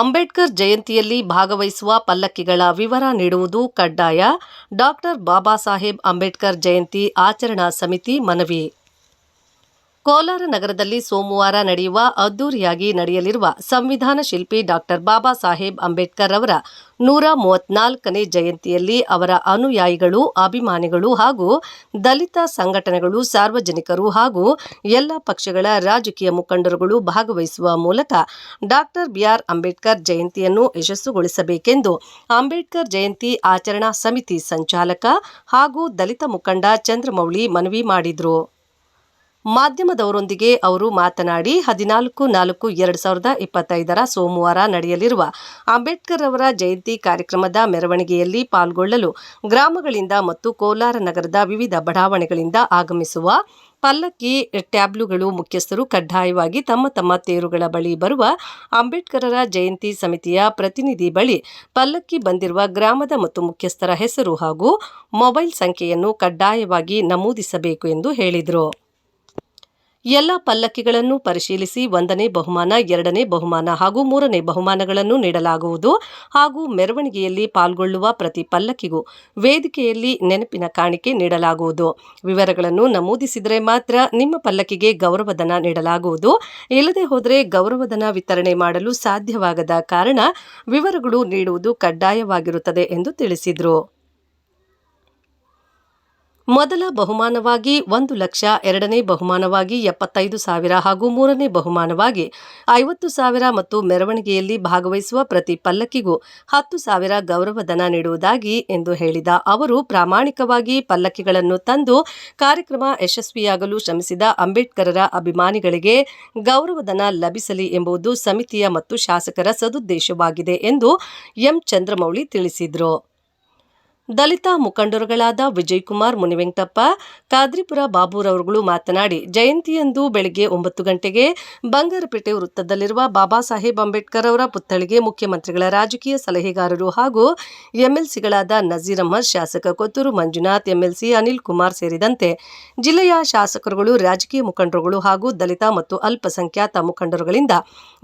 ಅಂಬೇಡ್ಕರ್ ಜಯಂತಿಯಲ್ಲಿ ಭಾಗವಹಿಸುವ ಪಲ್ಲಕ್ಕಿಗಳ ವಿವರ ನೀಡುವುದು ಕಡ್ಡಾಯ. ಡಾಕ್ಟರ್ ಬಾಬಾ ಸಾಹೇಬ್ ಅಂಬೇಡ್ಕರ್ ಜಯಂತಿ ಆಚರಣಾ ಸಮಿತಿ ಮನವಿ. ಕೋಲಾರ ನಗರದಲ್ಲಿ ಸೋಮವಾರ ನಡೆಯುವ ಅದ್ದೂರಿಯಾಗಿ ನಡೆಯಲಿರುವ ಸಂವಿಧಾನ ಶಿಲ್ಪಿ ಡಾಕ್ಟರ್ ಬಾಬಾ ಸಾಹೇಬ್ ಅಂಬೇಡ್ಕರ್ ಅವರ 134ನೇ ಜಯಂತಿಯಲ್ಲಿ ಅವರ ಅನುಯಾಯಿಗಳು, ಅಭಿಮಾನಿಗಳು ಹಾಗೂ ದಲಿತ ಸಂಘಟನೆಗಳು, ಸಾರ್ವಜನಿಕರು ಹಾಗೂ ಎಲ್ಲ ಪಕ್ಷಗಳ ರಾಜಕೀಯ ಮುಖಂಡರುಗಳು ಭಾಗವಹಿಸುವ ಮೂಲಕ ಡಾಕ್ಟರ್ ಬಿಆರ್ ಅಂಬೇಡ್ಕರ್ ಜಯಂತಿಯನ್ನು ಯಶಸ್ಸುಗೊಳಿಸಬೇಕೆಂದು ಅಂಬೇಡ್ಕರ್ ಜಯಂತಿ ಆಚರಣಾ ಸಮಿತಿ ಸಂಚಾಲಕ ಹಾಗೂ ದಲಿತ ಮುಖಂಡ ಚಂದ್ರಮೌಳಿ ಮನವಿ ಮಾಡಿದರು. ಮಾಧ್ಯಮದವರೊಂದಿಗೆ ಅವರು ಮಾತನಾಡಿ 14/4/2025 ಸೋಮವಾರ ನಡೆಯಲಿರುವ ಅಂಬೇಡ್ಕರ್ ಅವರ ಜಯಂತಿ ಕಾರ್ಯಕ್ರಮದ ಮೆರವಣಿಗೆಯಲ್ಲಿ ಪಾಲ್ಗೊಳ್ಳಲು ಗ್ರಾಮಗಳಿಂದ ಮತ್ತು ಕೋಲಾರ ನಗರದ ವಿವಿಧ ಬಡಾವಣೆಗಳಿಂದ ಆಗಮಿಸುವ ಪಲ್ಲಕ್ಕಿ ಟ್ಯಾಬ್ಲುಗಳು ಮುಖ್ಯಸ್ಥರು ಕಡ್ಡಾಯವಾಗಿ ತಮ್ಮ ತಮ್ಮ ತೇರುಗಳ ಬಳಿ ಬರುವ ಅಂಬೇಡ್ಕರರ ಜಯಂತಿ ಸಮಿತಿಯ ಪ್ರತಿನಿಧಿ ಬಳಿ ಪಲ್ಲಕ್ಕಿ ಬಂದಿರುವ ಗ್ರಾಮದ ಮತ್ತು ಮುಖ್ಯಸ್ಥರ ಹೆಸರು ಹಾಗೂ ಮೊಬೈಲ್ ಸಂಖ್ಯೆಯನ್ನು ಕಡ್ಡಾಯವಾಗಿ ನಮೂದಿಸಬೇಕು ಎಂದು ಹೇಳಿದರು. ಎಲ್ಲ ಪಲ್ಲಕ್ಕಿಗಳನ್ನು ಪರಿಶೀಲಿಸಿ 1ನೇ ಬಹುಮಾನ, 2ನೇ ಬಹುಮಾನ ಹಾಗೂ 3ನೇ ಬಹುಮಾನಗಳನ್ನು ನೀಡಲಾಗುವುದು ಹಾಗೂ ಮೆರವಣಿಗೆಯಲ್ಲಿ ಪಾಲ್ಗೊಳ್ಳುವ ಪ್ರತಿ ಪಲ್ಲಕ್ಕಿಗೂ ವೇದಿಕೆಯಲ್ಲಿ ನೆನಪಿನ ಕಾಣಿಕೆ ನೀಡಲಾಗುವುದು. ವಿವರಗಳನ್ನು ನಮೂದಿಸಿದರೆ ಮಾತ್ರ ನಿಮ್ಮ ಪಲ್ಲಕ್ಕಿಗೆ ಗೌರವಧನ ನೀಡಲಾಗುವುದು. ಇಲ್ಲದೆ ಹೋದರೆ ಗೌರವಧನ ವಿತರಣೆ ಮಾಡಲು ಸಾಧ್ಯವಾಗದ ಕಾರಣ ವಿವರಗಳು ನೀಡುವುದು ಕಡ್ಡಾಯವಾಗಿರುತ್ತದೆ ಎಂದು ತಿಳಿಸಿದರು. ಮೊದಲ ಬಹುಮಾನವಾಗಿ 1 ಲಕ್ಷ, 2ನೇ ಬಹುಮಾನವಾಗಿ 75,000 ಹಾಗೂ 3ನೇ ಬಹುಮಾನವಾಗಿ 50,000 ಮತ್ತು ಮೆರವಣಿಗೆಯಲ್ಲಿ ಭಾಗವಹಿಸುವ ಪ್ರತಿ ಪಲ್ಲಕ್ಕಿಗೂ 10,000 ಗೌರವಧನ ನೀಡುವುದಾಗಿ ಎಂದು ಹೇಳಿದ ಅವರು, ಪ್ರಾಮಾಣಿಕವಾಗಿ ಪಲ್ಲಕ್ಕಿಗಳನ್ನು ತಂದು ಕಾರ್ಯಕ್ರಮ ಯಶಸ್ವಿಯಾಗಲು ಶ್ರಮಿಸಿದ ಅಂಬೇಡ್ಕರರ ಅಭಿಮಾನಿಗಳಿಗೆ ಗೌರವಧನ ಲಭಿಸಲಿ ಎಂಬುದು ಸಮಿತಿಯ ಮತ್ತು ಶಾಸಕರ ಸದುದ್ದೇಶವಾಗಿದೆ ಎಂದು ಎಂ. ಚಂದ್ರಮೌಳಿ ತಿಳಿಸಿದರು. ದಲಿತ ಮುಖಂಡರುಗಳಾದ ವಿಜಯಕುಮಾರ್, ಮುನಿವೆಂಕಟಪ್ಪ, ಕಾದ್ರಿಪುರ ಬಾಬುರವರುಗಳು ಮಾತನಾಡಿ, ಜಯಂತಿಯಂದು ಬೆಳಗ್ಗೆ 9 ಗಂಟೆಗೆ ಬಂಗಾರಪೇಟೆ ವೃತ್ತದಲ್ಲಿರುವ ಬಾಬಾ ಸಾಹೇಬ್ ಅಂಬೇಡ್ಕರ್ ಅವರ ಪುತ್ಥಳಿಗೆ ಮುಖ್ಯಮಂತ್ರಿಗಳ ರಾಜಕೀಯ ಸಲಹೆಗಾರರು ಹಾಗೂ ಎಂಎಲ್ಸಿಗಳಾದ ನಜೀರ್ ಅಹ್ಮದ್, ಶಾಸಕ ಕೊತ್ತೂರು ಮಂಜುನಾಥ್, ಎಂಎಲ್ಸಿ ಅನಿಲ್ ಕುಮಾರ್ ಸೇರಿದಂತೆ ಜಿಲ್ಲೆಯ ಶಾಸಕರುಗಳು, ರಾಜಕೀಯ ಮುಖಂಡರುಗಳು ಹಾಗೂ ದಲಿತ ಮತ್ತು ಅಲ್ಪಸಂಖ್ಯಾತ ಮುಖಂಡರುಗಳಿಂದ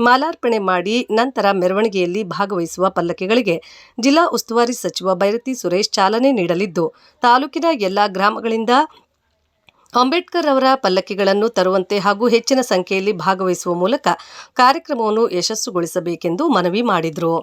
ಮಾಲಾರ್ಪಣೆ ಮಾಡಿ ನಂತರ ಮೆರವಣಿಗೆಯಲ್ಲಿ ಭಾಗವಹಿಸುವ ಪಲ್ಲಕ್ಕಿಗಳಿಗೆ ಜಿಲ್ಲಾ ಉಸ್ತುವಾರಿ ಸಚಿವ ಬೈರತಿ ಸುರೇಶ್ ಚಾಲನೆ ನೀಡಲಿದ್ದು, ತಾಲೂಕಿನ ಎಲ್ಲಾ ಗ್ರಾಮಗಳಿಂದ ಅಂಬೇಡ್ಕರ್ ಅವರ ಪಲ್ಲಕ್ಕಿಗಳನ್ನು ತರುವಂತೆ ಹಾಗೂ ಹೆಚ್ಚಿನ ಸಂಖ್ಯೆಯಲ್ಲಿ ಭಾಗವಹಿಸುವ ಮೂಲಕ ಕಾರ್ಯಕ್ರಮವನ್ನು ಯಶಸ್ಸುಗೊಳಿಸಬೇಕೆಂದು ಮನವಿ ಮಾಡಿದರು.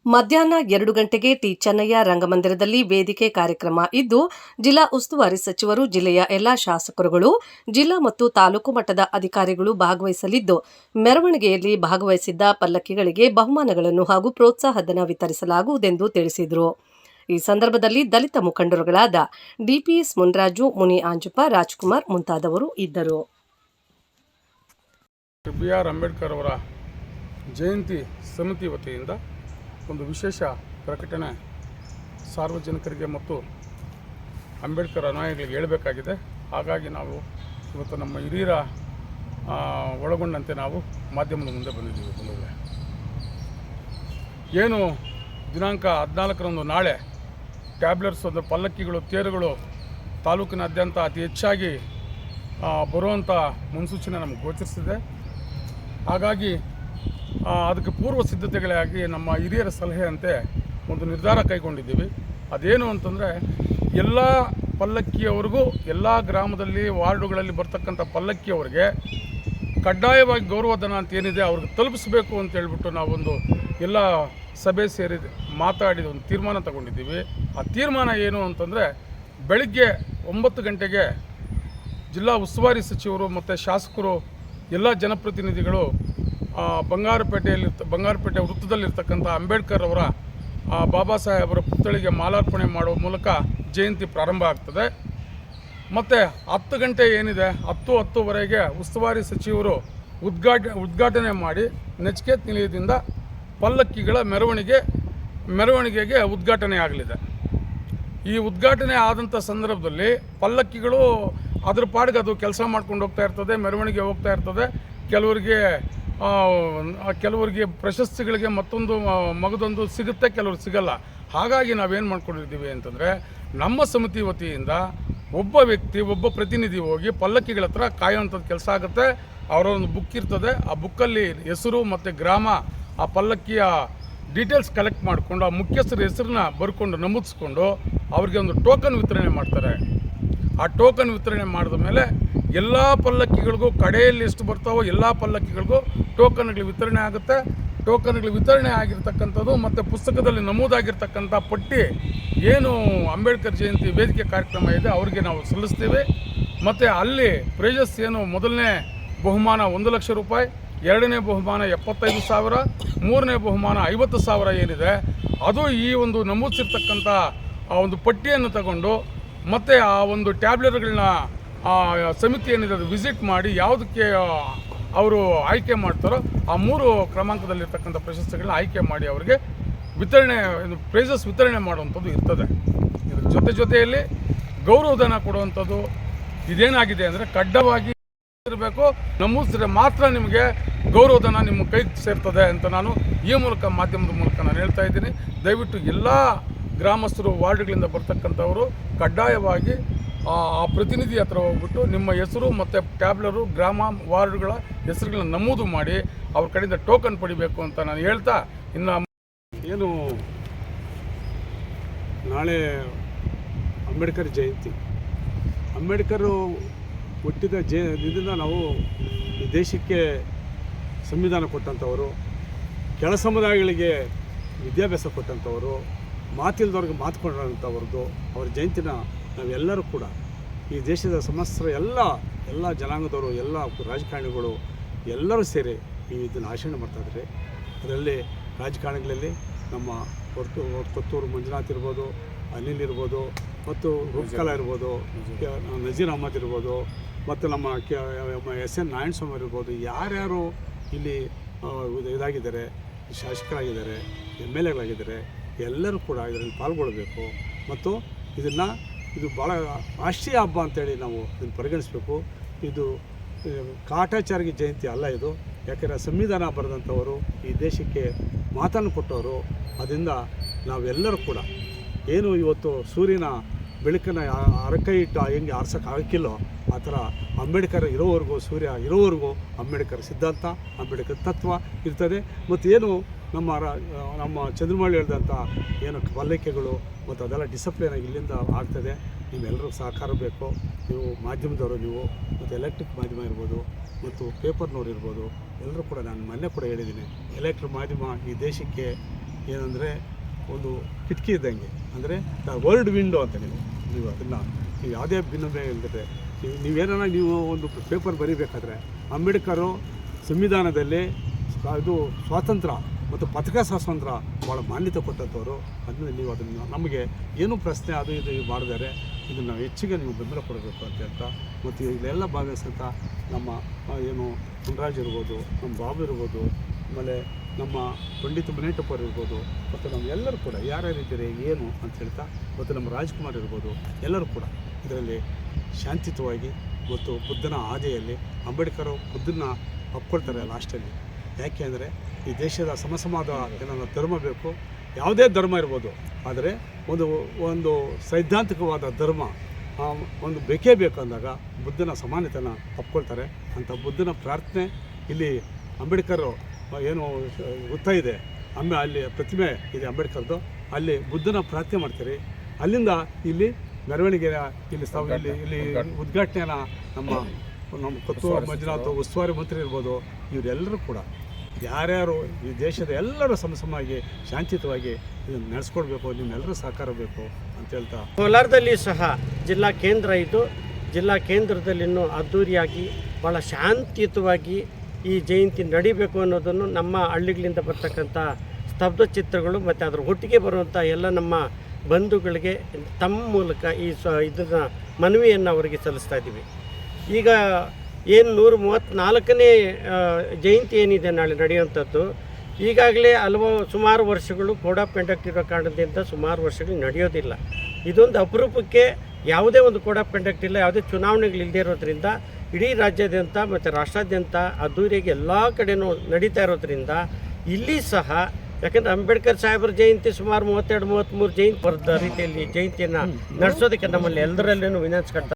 ಮಧ್ಯಾಹ್ನ 2 ಗಂಟೆಗೆ ಟಿ. ಚೆನ್ನಯ್ಯ ರಂಗಮಂದಿರದಲ್ಲಿ ವೇದಿಕೆ ಕಾರ್ಯಕ್ರಮ ಇದ್ದು, ಜಿಲ್ಲಾ ಉಸ್ತುವಾರಿ ಸಚಿವರು, ಜಿಲ್ಲೆಯ ಎಲ್ಲಾ ಶಾಸಕರುಗಳು, ಜಿಲ್ಲಾ ಮತ್ತು ತಾಲೂಕು ಮಟ್ಟದ ಅಧಿಕಾರಿಗಳು ಭಾಗವಹಿಸಲಿದ್ದು, ಮೆರವಣಿಗೆಯಲ್ಲಿ ಭಾಗವಹಿಸಿದ್ದ ಪಲ್ಲಕ್ಕಿಗಳಿಗೆ ಬಹುಮಾನಗಳನ್ನು ಹಾಗೂ ಪ್ರೋತ್ಸಾಹಧನ ವಿತರಿಸಲಾಗುವುದೆಂದು ತಿಳಿಸಿದರು. ಈ ಸಂದರ್ಭದಲ್ಲಿ ದಲಿತ ಮುಖಂಡರುಗಳಾದ ಡಿಪಿಎಸ್ ಮುನ್ರಾಜು, ಮುನಿ ಆಂಜಪ್ಪ, ರಾಜ್ಕುಮಾರ್ ಮುಂತಾದವರು ಇದ್ದರು. ಬಿಆರ್ ಅಂಬೇಡ್ಕರ್ ಅವರ ಜಯಂತಿ ಸಮಿತಿ ವತಿಯಿಂದ ಒಂದು ವಿಶೇಷ ಪ್ರಕಟಣೆ ಸಾರ್ವಜನಿಕರಿಗೆ ಮತ್ತು ಅಂಬೇಡ್ಕರ್ ಅನುಯಾಯಿಗಳಿಗೆ ಹೇಳಬೇಕಾಗಿದೆ. ಹಾಗಾಗಿ ನಾವು ಇವತ್ತು ನಮ್ಮ ಹಿರಿಯರ ಒಳಗೊಂಡಂತೆ ನಾವು ಮಾಧ್ಯಮದ ಮುಂದೆ ಬಂದಿದ್ದೀವಿ. ಏನು ದಿನಾಂಕ 14ರಂದು ನಾಳೆ ಟ್ಯಾಬ್ಲೆಟ್ಸ್ ಅಂದರೆ ಪಲ್ಲಕ್ಕಿಗಳು, ತೇರುಗಳು ತಾಲೂಕಿನಾದ್ಯಂತ ಅತಿ ಹೆಚ್ಚಾಗಿ ಬರುವಂಥ ಮುನ್ಸೂಚನೆ ನಮಗೆ ಗೋಚರಿಸಿದೆ. ಹಾಗಾಗಿ ಅದಕ್ಕೆ ಪೂರ್ವ ಸಿದ್ಧತೆಗಳಾಗಿ ನಮ್ಮ ಹಿರಿಯರ ಸಲಹೆಯಂತೆ ಒಂದು ನಿರ್ಧಾರ ಕೈಗೊಂಡಿದ್ದೀವಿ. ಅದೇನು ಅಂತಂದರೆ, ಎಲ್ಲ ಪಲ್ಲಕ್ಕಿಯವರಿಗೂ ಎಲ್ಲ ಗ್ರಾಮದಲ್ಲಿ ವಾರ್ಡುಗಳಲ್ಲಿ ಬರ್ತಕ್ಕಂಥ ಪಲ್ಲಕ್ಕಿಯವರಿಗೆ ಕಡ್ಡಾಯವಾಗಿ ಗೌರವಧನ ಅಂತ ಏನಿದೆ ಅವ್ರಿಗೆ ತಲುಪಿಸಬೇಕು ಅಂತ ಹೇಳ್ಬಿಟ್ಟು ನಾವೊಂದು ಎಲ್ಲ ಸಭೆ ಸೇರಿ ಮಾತಾಡಿದ ಒಂದು ತೀರ್ಮಾನ ತಗೊಂಡಿದ್ದೀವಿ. ಆ ತೀರ್ಮಾನ ಏನು ಅಂತಂದರೆ, ಬೆಳಗ್ಗೆ 9 ಗಂಟೆಗೆ ಜಿಲ್ಲಾ ಉಸ್ತುವಾರಿ ಸಚಿವರು ಮತ್ತು ಶಾಸಕರು, ಎಲ್ಲ ಜನಪ್ರತಿನಿಧಿಗಳು ಬಂಗಾರಪೇಟೆ ವೃತ್ತದಲ್ಲಿರ್ತಕ್ಕಂಥ ಅಂಬೇಡ್ಕರ್ ಅವರ ಬಾಬಾ ಸಾಹೇಬರ ಪುತ್ಥಳಿಗೆ ಮಾಲಾರ್ಪಣೆ ಮಾಡುವ ಮೂಲಕ ಜಯಂತಿ ಪ್ರಾರಂಭ ಆಗ್ತದೆ. ಮತ್ತು 10 ಗಂಟೆ ಏನಿದೆ, 10:10ವರೆಗೆ ಉಸ್ತುವಾರಿ ಸಚಿವರು ಉದ್ಘಾಟನೆ ಮಾಡಿ ನಚಿಕೇತ್ ನಿಲಯದಿಂದ ಪಲ್ಲಕ್ಕಿಗಳ ಮೆರವಣಿಗೆಗೆ ಉದ್ಘಾಟನೆ ಆಗಲಿದೆ. ಈ ಉದ್ಘಾಟನೆ ಆದಂಥ ಸಂದರ್ಭದಲ್ಲಿ ಪಲ್ಲಕ್ಕಿಗಳು ಅದ್ರ ಪಾಡಿಗೆ ಅದು ಕೆಲಸ ಮಾಡ್ಕೊಂಡು ಹೋಗ್ತಾ ಇರ್ತದೆ, ಮೆರವಣಿಗೆ ಹೋಗ್ತಾ ಇರ್ತದೆ. ಕೆಲವರಿಗೆ ಪ್ರಶಸ್ತಿಗಳಿಗೆ ಮಗದೊಂದು ಸಿಗುತ್ತೆ, ಕೆಲವ್ರಿಗೆ ಸಿಗಲ್ಲ. ಹಾಗಾಗಿ ನಾವೇನು ಮಾಡ್ಕೊಂಡಿದ್ದೀವಿ ಅಂತಂದರೆ, ನಮ್ಮ ಸಮಿತಿ ವತಿಯಿಂದ ಒಬ್ಬ ವ್ಯಕ್ತಿ ಒಬ್ಬ ಪ್ರತಿನಿಧಿ ಹೋಗಿ ಪಲ್ಲಕ್ಕಿಗಳ ಹತ್ರ ಕಾಯುವಂಥದ್ದು ಕೆಲಸ ಆಗುತ್ತೆ. ಅವರ ಒಂದು ಬುಕ್ ಇರ್ತದೆ, ಆ ಬುಕ್ಕಲ್ಲಿ ಹೆಸರು ಮತ್ತು ಗ್ರಾಮ, ಆ ಪಲ್ಲಕ್ಕಿಯ ಡೀಟೇಲ್ಸ್ ಕಲೆಕ್ಟ್ ಮಾಡಿಕೊಂಡು ಆ ಮುಖ್ಯಸ್ಥರ ಹೆಸರನ್ನ ಬರ್ಕೊಂಡು ನಮೂದಿಸ್ಕೊಂಡು ಅವ್ರಿಗೆ ಒಂದು ಟೋಕನ್ ವಿತರಣೆ ಮಾಡ್ತಾರೆ. ಆ ಟೋಕನ್ ವಿತರಣೆ ಮಾಡಿದ ಮೇಲೆ ಎಲ್ಲ ಪಲ್ಲಕ್ಕಿಗಳಿಗೂ ಕಡೆಯಲ್ಲಿ ಎಷ್ಟು ಬರ್ತಾವೋ ಎಲ್ಲ ಪಲ್ಲಕ್ಕಿಗಳಿಗೂ ಟೋಕನ್ಗಳು ವಿತರಣೆ ಆಗುತ್ತೆ. ಟೋಕನ್ಗಳು ವಿತರಣೆ ಆಗಿರ್ತಕ್ಕಂಥದ್ದು ಮತ್ತು ಪುಸ್ತಕದಲ್ಲಿ ನಮೂದಾಗಿರ್ತಕ್ಕಂಥ ಪಟ್ಟಿ ಏನು ಅಂಬೇಡ್ಕರ್ ಜಯಂತಿ ವೇದಿಕೆ ಕಾರ್ಯಕ್ರಮ ಇದೆ ಅವ್ರಿಗೆ ನಾವು ಸಲ್ಲಿಸ್ತೀವಿ. ಮತ್ತು ಅಲ್ಲಿ ಪ್ರೈಜಸ್ ಏನು ಮೊದಲನೇ ಬಹುಮಾನ 1 ಲಕ್ಷ ರೂಪಾಯಿ, ಎರಡನೇ ಬಹುಮಾನ 75,000, ಮೂರನೇ ಬಹುಮಾನ 50,000 ಏನಿದೆ ಅದು ಈ ಒಂದು ನಮೂದಿಸಿರ್ತಕ್ಕಂಥ ಆ ಒಂದು ಪಟ್ಟಿಯನ್ನು ತಗೊಂಡು ಮತ್ತು ಆ ಒಂದು ಟ್ಯಾಬ್ಲೆಟ್ಗಳನ್ನ ಸಮಿತಿ ಏನಿದೆ ಅದು ವಿಸಿಟ್ ಮಾಡಿ ಯಾವುದಕ್ಕೆ ಅವರು ಆಯ್ಕೆ ಮಾಡ್ತಾರೋ ಆ 3 ಕ್ರಮಾಂಕದಲ್ಲಿರ್ತಕ್ಕಂಥ ಪ್ರಶಸ್ತಿಗಳನ್ನ ಆಯ್ಕೆ ಮಾಡಿ ಅವರಿಗೆ ವಿತರಣೆ ಪ್ರೈಸಸ್ ವಿತರಣೆ ಮಾಡುವಂಥದ್ದು ಇರ್ತದೆ. ಇದ್ರ ಜೊತೆಯಲ್ಲಿ ಗೌರವಧನ ಕೊಡುವಂಥದ್ದು ಇದೇನಾಗಿದೆ ಅಂದರೆ ಕಡ್ಡಾಯವಾಗಿ ಇರಬೇಕು, ನಮೂದಿಸಿದ್ರೆ ಮಾತ್ರ ನಿಮಗೆ ಗೌರವಧನ ನಿಮ್ಮ ಕೈಗೆ ಸೇರ್ತದೆ ಅಂತ ನಾನು ಈ ಮೂಲಕ ಮಾಧ್ಯಮದ ಮೂಲಕ ನಾನು ಹೇಳ್ತಾ ಇದ್ದೀನಿ. ದಯವಿಟ್ಟು ಎಲ್ಲ ಗ್ರಾಮಸ್ಥರು ವಾರ್ಡ್ಗಳಿಂದ ಬರ್ತಕ್ಕಂಥವರು ಕಡ್ಡಾಯವಾಗಿ ಆ ಪ್ರತಿನಿಧಿ ಹತ್ರ ಹೋಗ್ಬಿಟ್ಟು ನಿಮ್ಮ ಹೆಸರು ಮತ್ತು ಟ್ಯಾಬ್ಲರು ಗ್ರಾಮ ವಾರ್ಡ್ಗಳ ಹೆಸರುಗಳನ್ನ ನಮೂದು ಮಾಡಿ ಅವ್ರ ಕಡೆಯಿಂದ ಟೋಕನ್ ಪಡಿಬೇಕು ಅಂತ ನಾನು ಹೇಳ್ತಾ, ಇನ್ನು ಏನು ನಾಳೆ ಅಂಬೇಡ್ಕರ್ ಜಯಂತಿ, ಅಂಬೇಡ್ಕರು ಹುಟ್ಟಿದ ಇದರಿಂದ ನಾವು ಈ ದೇಶಕ್ಕೆ ಸಂವಿಧಾನ ಕೊಟ್ಟಂಥವರು, ಕೆಳ ಸಮುದಾಯಗಳಿಗೆ ವಿದ್ಯಾಭ್ಯಾಸ ಕೊಟ್ಟಂಥವರು, ಮಾತಿಲ್ದವ್ರಿಗೆ ಮಾತು ಕೊಡೋಂಥವ್ರದ್ದು ಅವ್ರ ಜಯಂತಿನ ನಾವೆಲ್ಲರೂ ಕೂಡ ಈ ದೇಶದ ಸಮಸ್ತ ಎಲ್ಲ ಜನಾಂಗದವರು, ಎಲ್ಲ ರಾಜಕಾರಣಿಗಳು ಎಲ್ಲರೂ ಸೇರಿ ಇದನ್ನು ಆಚರಣೆ ಮಾಡ್ತಾಯಿದ್ದಾರೆ. ಅದರಲ್ಲಿ ರಾಜಕಾರಣಿಗಳಲ್ಲಿ ನಮ್ಮ ಕೊತ್ತೂರು ಮಂಜುನಾಥ್ ಇರ್ಬೋದು, ಅನಿಲ್ ಇರ್ಬೋದು, ಮತ್ತು ರೂಪಕಲಾ ಇರ್ಬೋದು, ನಜೀರ್ ಅಹಮದ್ ಇರ್ಬೋದು, ಮತ್ತು ನಮ್ಮ SN ನಾರಾಯಣಸ್ವಾಮಿ ಇರ್ಬೋದು, ಯಾರ್ಯಾರು ಇಲ್ಲಿ ಇದಾಗಿದ್ದಾರೆ, ಶಾಸಕರಾಗಿದ್ದಾರೆ, MLAಗಳಾಗಿದ್ದಾರೆ, ಎಲ್ಲರೂ ಕೂಡ ಇದರಲ್ಲಿ ಪಾಲ್ಗೊಳ್ಳಬೇಕು. ಮತ್ತು ಇದು ಭಾಳ ರಾಷ್ಟ್ರೀಯ ಹಬ್ಬ ಅಂತೇಳಿ ನಾವು ಇದನ್ನು ಪರಿಗಣಿಸಬೇಕು. ಇದು ಕಾಟಾಚಾರ್ಯ ಜಯಂತಿ ಅಲ್ಲ ಇದು. ಯಾಕೆಂದರೆ ಸಂವಿಧಾನ ಬರೆದಂಥವರು, ಈ ದೇಶಕ್ಕೆ ಮಾತನ್ನು ಕೊಟ್ಟವರು. ಅದರಿಂದ ನಾವೆಲ್ಲರೂ ಕೂಡ ಏನು ಇವತ್ತು ಸೂರ್ಯನ ಬೆಳಕನ್ನು ಅರಕೈ ಇಟ್ಟು ಹೆಂಗೆ ಆರ್ಸೋಕ್ಕಾಗಕ್ಕಿಲ್ಲೋ ಆ ಥರ ಅಂಬೇಡ್ಕರ್ ಇರೋವರೆಗೂ, ಸೂರ್ಯ ಇರೋವರೆಗೂ ಅಂಬೇಡ್ಕರ್ ಸಿದ್ಧಾಂತ, ಅಂಬೇಡ್ಕರ್ ತತ್ವ ಇರ್ತದೆ. ಮತ್ತು ಏನು ನಮ್ಮ ಚಂದ್ರಮೌಳಿ ಹೇಳಿದಂಥ ಏನು ಪಲ್ಲಕ್ಕಿಗಳು ಮತ್ತು ಅದೆಲ್ಲ ಡಿಸಿಪ್ಲಿನಾಗಿ ಇಲ್ಲಿಂದ ಆಗ್ತದೆ. ನೀವೆಲ್ಲರೂ ಸಹಕಾರ ಬೇಕು. ನೀವು ಮಾಧ್ಯಮದವರು, ನೀವು ಮತ್ತು ಎಲೆಕ್ಟ್ರಿಕ್ ಮಾಧ್ಯಮ ಇರ್ಬೋದು, ಮತ್ತು ಪೇಪರ್ನವ್ರು ಇರ್ಬೋದು, ಎಲ್ಲರೂ ಕೂಡ ನಾನು ಮೊನ್ನೆ ಕೂಡ ಹೇಳಿದ್ದೀನಿ, ಎಲೆಕ್ಟ್ರಿಕ್ ಮಾಧ್ಯಮ ಈ ದೇಶಕ್ಕೆ ಏನಂದರೆ ಒಂದು ಕಿಟಕಿ ಇದ್ದಂಗೆ, ಅಂದರೆ ವರ್ಲ್ಡ್ ವಿಂಡೋ ಅಂತ. ನೀವು ಅದನ್ನು ನೀವು ಯಾವುದೇ ಭಿನ್ನಮೆ ಇಲ್ಲದೆ ನೀವು ಒಂದು ಪೇಪರ್ ಬರೀಬೇಕಾದ್ರೆ ಅಂಬೇಡ್ಕರು ಸಂವಿಧಾನದಲ್ಲಿ ಇದು ಸ್ವಾತಂತ್ರ್ಯ ಮತ್ತು ಪತ್ರಿಕಾ ಸ್ವಾತಂತ್ರ್ಯ ಭಾಳ ಮಾನ್ಯತೆ ಕೊಟ್ಟಂಥವ್ರು. ಅದನ್ನು ನೀವು ಅದನ್ನು ನಮಗೆ ಏನು ಪ್ರಶ್ನೆ ಅದು ಇದು ಮಾಡಿದರೆ ಇದನ್ನು ನಾವು ಹೆಚ್ಚಿಗೆ ನೀವು ಬೆಂಬಲ ಕೊಡಬೇಕು ಅಂತ ಹೇಳ್ತಾ, ಮತ್ತು ಇಲ್ಲೆಲ್ಲ ಭಾಗವಹಿಸಂಥ ನಮ್ಮ ಏನು ಮುನ್ರಾಜ್ ಇರ್ಬೋದು, ನಮ್ಮ ಬಾಬು ಇರ್ಬೋದು, ಆಮೇಲೆ ನಮ್ಮ ಪಂಡಿತ್ ಮುನೇಟಪ್ಪರು ಇರ್ಬೋದು, ಮತ್ತು ನಮ್ಮ ಎಲ್ಲರೂ ಕೂಡ ಯಾರ್ಯಾರಿದ್ದಾರೆ ಏನು ಅಂತ ಹೇಳ್ತಾ, ಮತ್ತು ನಮ್ಮ ರಾಜ್ಕುಮಾರ್ ಇರ್ಬೋದು, ಎಲ್ಲರೂ ಕೂಡ ಇದರಲ್ಲಿ ಶಾಂತಿಯುತವಾಗಿ ಮತ್ತು ಬುದ್ಧನ ಹಾದಿಯಲ್ಲಿ ಅಂಬೇಡ್ಕರ್ ಬುದ್ಧನ ಒಪ್ಕೊಳ್ತಾರೆ ಲಾಸ್ಟಲ್ಲಿ. ಯಾಕೆ ಅಂದರೆ ಈ ದೇಶದ ಸಮಸಮಾದ ಏನಾದ್ರು ಧರ್ಮ ಬೇಕು, ಯಾವುದೇ ಧರ್ಮ ಇರ್ಬೋದು, ಆದರೆ ಒಂದು ಸೈದ್ಧಾಂತಿಕವಾದ ಧರ್ಮ ಒಂದು ಬೇಕೇ ಬೇಕು ಅಂದಾಗ ಬುದ್ಧನ ಸಮಾನತೆನ ಒಪ್ಕೊಳ್ತಾರೆ. ಅಂಥ ಬುದ್ಧನ ಪ್ರಾರ್ಥನೆ ಇಲ್ಲಿ ಅಂಬೇಡ್ಕರ್ ಏನು ವೃತ್ತ ಇದೆ, ಅಲ್ಲಿ ಪ್ರತಿಮೆ ಇದೆ ಅಂಬೇಡ್ಕರ್ದು, ಅಲ್ಲಿ ಬುದ್ಧನ ಪ್ರಾರ್ಥನೆ ಮಾಡ್ತೀರಿ. ಅಲ್ಲಿಂದ ಇಲ್ಲಿ ಮೆರವಣಿಗೆ ಇಲ್ಲಿ ಉದ್ಘಾಟನೆಯನ್ನು ನಮ್ಮ ಕೊತ್ತೂರು ಮಂಜುನಾಥ್ ಉಸ್ತುವಾರಿ ಮಂತ್ರಿ ಇರ್ಬೋದು, ಇವರೆಲ್ಲರೂ ಕೂಡ ಯಾರ್ಯಾರು ಈ ದೇಶದ ಎಲ್ಲರೂ ಸಮಸಮವಾಗಿ ಶಾಂತಿಯುತವಾಗಿ ಇದನ್ನು ನಡೆಸ್ಕೊಡ್ಬೇಕು, ನಿಮ್ಮೆಲ್ಲರೂ ಸಹಕಾರ ಬೇಕು ಅಂತ ಹೇಳ್ತಾ, ಕೋಲಾರದಲ್ಲಿ ಸಹ ಜಿಲ್ಲಾ ಕೇಂದ್ರ ಇದ್ದು, ಜಿಲ್ಲಾ ಕೇಂದ್ರದಲ್ಲಿ ಇನ್ನೂ ಅದ್ಧೂರಿಯಾಗಿ ಭಾಳ ಶಾಂತಿಯುತವಾಗಿ ಈ ಜಯಂತಿ ನಡಿಬೇಕು ಅನ್ನೋದನ್ನು ನಮ್ಮ ಹಳ್ಳಿಗಳಿಂದ ಬರ್ತಕ್ಕಂಥ ಸ್ತಬ್ಧ ಚಿತ್ರಗಳು ಮತ್ತು ಅದರ ಒಟ್ಟಿಗೆ ಬರುವಂಥ ಎಲ್ಲ ನಮ್ಮ ಬಂಧುಗಳಿಗೆ ತಮ್ಮ ಮೂಲಕ ಇದನ್ನು ಮನವಿಯನ್ನು ಅವರಿಗೆ ಸಲ್ಲಿಸ್ತಾ ಇದ್ದೀವಿ. ಈಗ ಏನು 134ನೇ ಜಯಂತಿ ಏನಿದೆ ನಾಳೆ ನಡೆಯುವಂಥದ್ದು, ಈಗಾಗಲೇ ಸುಮಾರು ವರ್ಷಗಳು ಕೋಡ್ ಆಫ್ ಕಂಡಕ್ಟ್ ಇರೋ ಕಾರಣದಿಂದ ಸುಮಾರು ವರ್ಷಗಳು ನಡೆಯೋದಿಲ್ಲ. ಇದೊಂದು ಅಪರೂಪಕ್ಕೆ ಯಾವುದೇ ಒಂದು ಕೋಡ್ ಆಫ್ ಕಂಡಕ್ಟ್ ಇಲ್ಲ, ಯಾವುದೇ ಚುನಾವಣೆಗಳಿಲ್ಲದೆ ಇರೋದ್ರಿಂದ ಇಡೀ ರಾಜ್ಯಾದ್ಯಂತ ಮತ್ತು ರಾಷ್ಟ್ರಾದ್ಯಂತ ಅದ್ದೂರಿಯಾಗಿ ಎಲ್ಲ ಕಡೆಯೂ ನಡೀತಾ ಇರೋದ್ರಿಂದ ಇಲ್ಲಿ ಸಹ ಯಾಕಂದರೆ ಅಂಬೇಡ್ಕರ್ ಸಾಹೇಬರ ಜಯಂತಿ ಸುಮಾರು 32-33 ಜಯಂತಿ ಬರೆದ ರೀತಿಯಲ್ಲಿ ಜಯಂತಿಯನ್ನು ನಡೆಸೋದಕ್ಕೆ ನಮ್ಮಲ್ಲಿ ಎಲ್ಲರಲ್ಲೂ ವಿನಂತಿಸ್ಕೊಳ್ತಾ